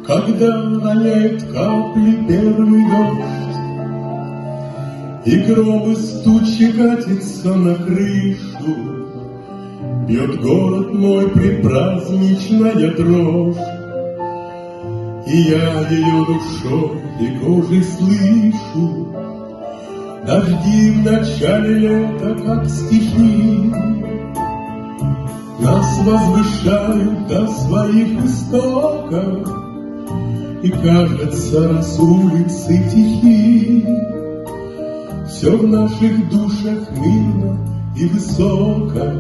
когда роняет капли первый дождь, и гром из тучи катится на крышу, бьет город мой предпраздничная дрожь, и я ее душой и кожей слышу. Дожди в начале лета, как стихи, нас возвышают до своих истоков, и кажется, раз улицы тихи, все в наших душах мирно и высоко,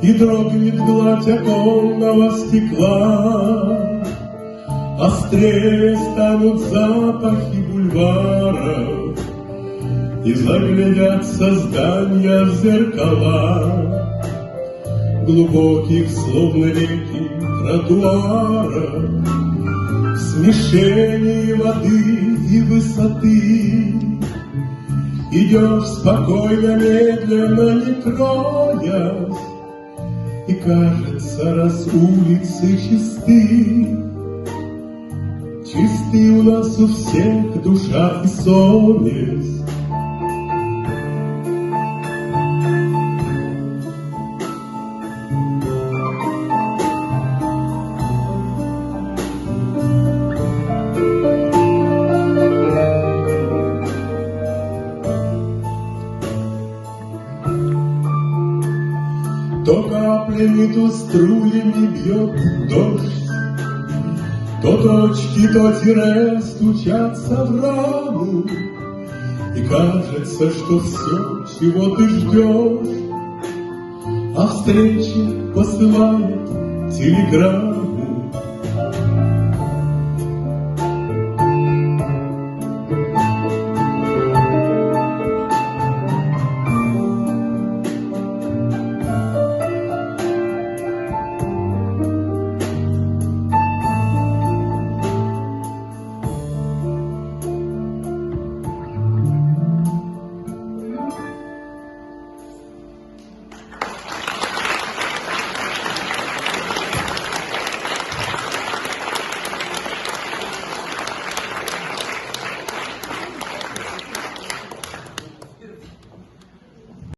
и дрогнет гладь оконного стекла, острее станут запахи бульваров, и заглядятся здания в зеркала глубоких, словно реки, тротуаров, в смешении воды и высоты. Идешь спокойно, медленно, не троясь, и кажется, раз улицы чисты, чисты у нас у всех душа и совесть. То каплями, то струями бьет дождь, то точки, то тире стучатся в раму, и кажется, что все, чего ты ждешь, о встрече посылает телеграмму.